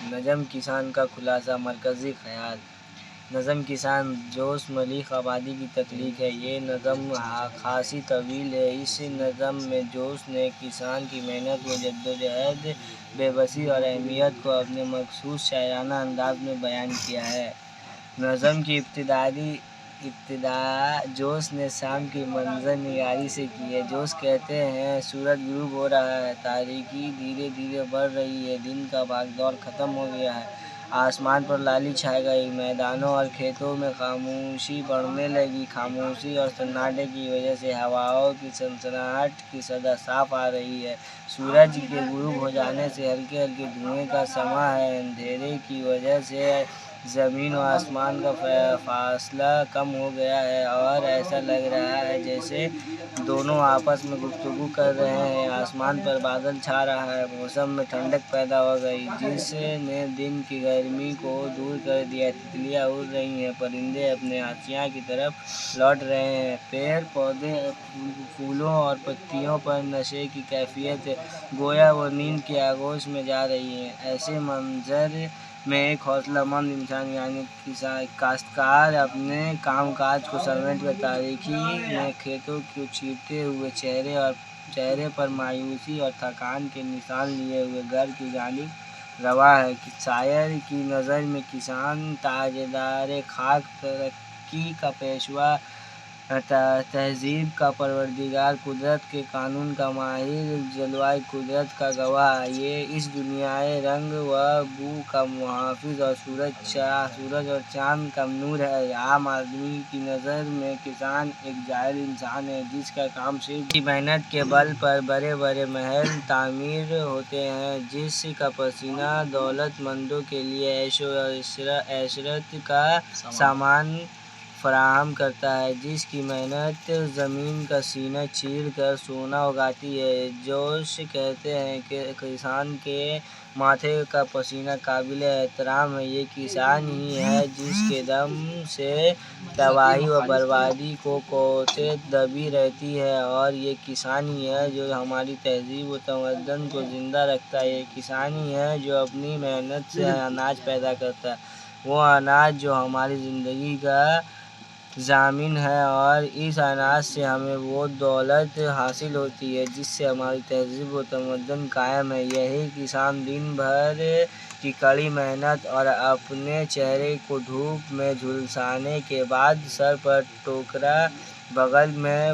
نظم کسان کا خلاصہ مرکزی خیال۔ نظم کسان جوش ملیح آبادی کی تخلیق ہے۔ یہ نظم خاصی طویل ہے۔ اس نظم میں جوش نے کسان کی محنت و جدوجہد، بے بسی اور اہمیت کو اپنے مخصوص شاعرانہ انداز میں بیان کیا ہے۔ نظم کی ابتدا جوش نے شام کی منظر نگاری سے کی ہے۔ جوش کہتے ہیں سورج غروب ہو رہا ہے، تاریکی دھیرے دھیرے بڑھ رہی ہے، دن کا بھاگ دوڑ ختم ہو گیا ہے، آسمان پر لالی چھا گئی، میدانوں اور کھیتوں میں خاموشی بڑھنے لگی۔ خاموشی اور سناٹے کی وجہ سے ہواؤں کی سنسناہٹ کی صدا صاف آ رہی ہے۔ سورج کے غروب ہو جانے سے ہلکے ہلکے دھوئیں کا سماں ہے۔ اندھیرے کی وجہ سے زمین و آسمان کا فاصلہ کم ہو گیا ہے اور ایسا لگ رہا ہے جیسے دونوں آپس میں گفتگو کر رہے ہیں۔ آسمان پر بادل چھا رہا ہے، موسم میں ٹھنڈک پیدا ہو گئی جس نے دن کی گرمی کو دور کر دیا۔ تتلیاں اڑ رہی ہیں، پرندے اپنے آشیاں کی طرف لوٹ رہے ہیں، پیڑ پودے پھولوں اور پتیوں پر نشے کی کیفیت ہے، گویا وہ نیند کے آغوش میں جا رہی ہیں۔ ایسے منظر میں ایک حوصلہ مند انسان یعنی کاشتکار اپنے کام کاج کو سمیٹ کر تاریکی میں کھیتوں کو چیرتے ہوئے چہرے پر مایوسی اور تھکان کے نشان لیے ہوئے گھر کی جانب رواں ہے۔ شاعر کی نظر میں کسان تاجدار خاک، ترقی کا پیشوا، تہذیب کا پروردگار، قدرت کے قانون کا ماہر، جلوۂ قدرت کا گواہ، یہ اس دنیائے رنگ و بو کا محافظ اور سورج اور چاند کا نور ہے۔ عام آدمی کی نظر میں کسان ایک جاہل انسان ہے جس کا کام صرف اپنی محنت کے بل پر بڑے بڑے محل تعمیر ہوتے ہیں، جس کا پسینہ دولت مندوں کے لیے عیش و عشرت کا سامان فراہم کرتا ہے، جس کی محنت زمین کا سینہ چیر کر سونا اگاتی ہے۔ جوش کہتے ہیں کہ کسان کے ماتھے کا پسینہ قابل احترام ہے۔ یہ کسان ہی ہے جس کے دم سے تباہی و بربادی کو قوت دبی رہتی ہے، اور یہ کسان ہی ہے جو ہماری تہذیب و تمدن کو زندہ رکھتا ہے۔ یہ کسان ہی ہے جو اپنی محنت سے اناج پیدا کرتا ہے، وہ اناج جو ہماری زندگی کا ضامن ہے، اور اس اناج سے ہمیں وہ دولت حاصل ہوتی ہے جس سے ہماری تہذیب و تمدن قائم ہے۔ یہی کسان دن بھر کی کڑی محنت اور اپنے چہرے کو دھوپ میں جھلسانے کے بعد سر پر ٹوکرا، بغل میں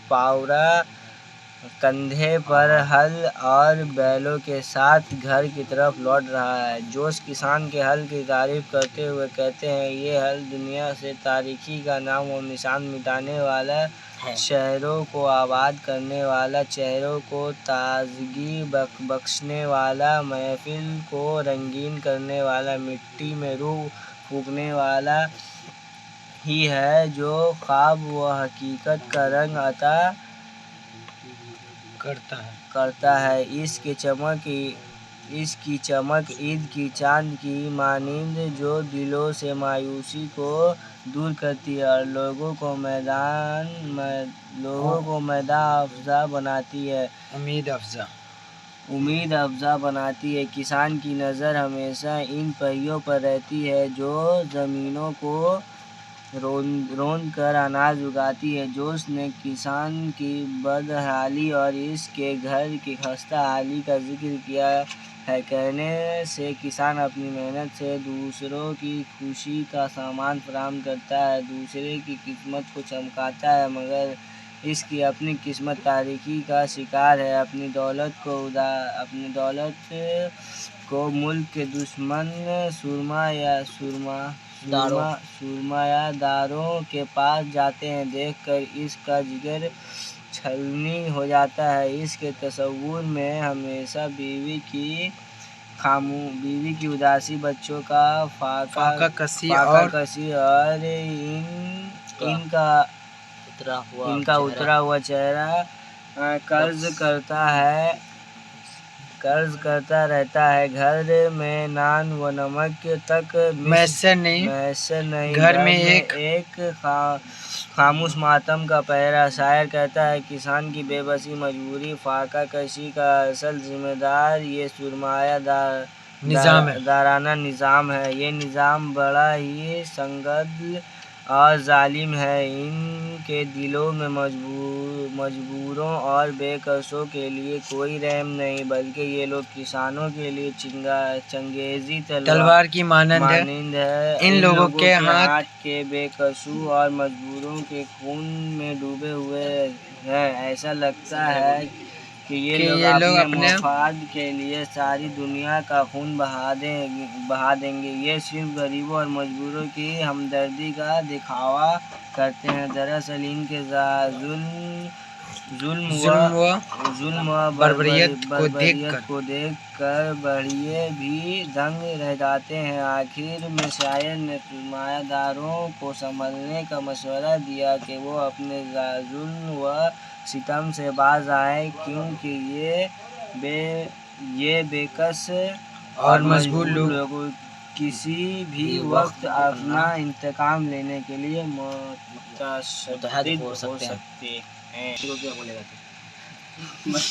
پاورا، کندھے پر ہل اور بیلوں کے ساتھ گھر کی طرف لوٹ رہا ہے۔ جوش کسان کے ہل کی تعریف کرتے ہوئے کہتے ہیں یہ ہل دنیا سے تاریکی کا نام و نشان مٹانے والا، شہروں کو آباد کرنے والا، چہروں کو تازگی بخشنے والا، محفل کو رنگین کرنے والا، مٹی میں روح پھونکنے والا ہی ہے جو خواب و حقیقت کا رنگ عطا کرتا ہے۔ اس کی چمک عید کی چاند کی مانند جو دلوں سے مایوسی کو دور کرتی ہے اور لوگوں کو میدان افزا بناتی ہے، امید افزا بناتی ہے۔ کسان کی نظر ہمیشہ ان پہیوں پر رہتی ہے جو زمینوں کو روند کر اناج اگاتی ہیں۔ جوش نے کسان کی بدحالی اور اس کے گھر کی خستہ حالی کا ذکر کیا ہے، کہنے سے کسان اپنی محنت سے دوسروں کی خوشی کا سامان فراہم کرتا ہے، دوسرے کی قسمت کو چمکاتا ہے، مگر اس کی اپنی قسمت تاریکی کا شکار ہے۔ اپنی دولت کو ملک کے دشمن سرمایہ داروں کے پاس جاتے ہیں دیکھ کر اس کا جگر چھلنی ہو جاتا ہے۔ اس کے تصور میں ہمیشہ بیوی کی اداسی، بچوں کا فاقہ کشی اور ان کا اترا ہوا چہرہ قرض کرتا رہتا ہے۔ گھر میں نان و نمک تک میسر نہیں، گھر میں ایک خاموش ماتم کا پہرا۔ شاعر کہتا ہے کسان کی بے بسی، مجبوری، فاقہ کشی کا اصل ذمہ دار یہ سرمایہ دارانہ نظام ہے۔ یہ نظام بڑا ہی سنگدل اور ظالم ہے۔ ان کے دلوں میں مجبوروں اور بے کسوں کے لیے کوئی رحم نہیں، بلکہ یہ لوگ کسانوں کے لیے چنگیزی تلوار کی مانند ہے۔ ان لوگوں کے ہاتھ کے بے کسوں اور مجبوروں کے خون میں ڈوبے ہوئے ہیں۔ ایسا لگتا ہے کہ یہ لوگ اپنے مفاد کے لیے ساری دنیا کا خون بہا دیں گے۔ یہ صرف غریبوں اور مجبوروں کی ہمدردی کا دکھاوا کرتے ہیں۔ دراصل ان کے ظلم و بربریت کو دیکھ کر بھیڑیے بھی دنگ رہ جاتے ہیں۔ آخر میں شاعر نے سرمایہ داروں کو سنبھلنے کا مشورہ دیا کہ وہ اپنے ظلم و ستم سے باز آئیں، کیونکہ یہ بے کس اور مجبور لوگ کسی بھی وقت اپنا انتقام لینے کے لیے متشدد ہو سکتے ہیں۔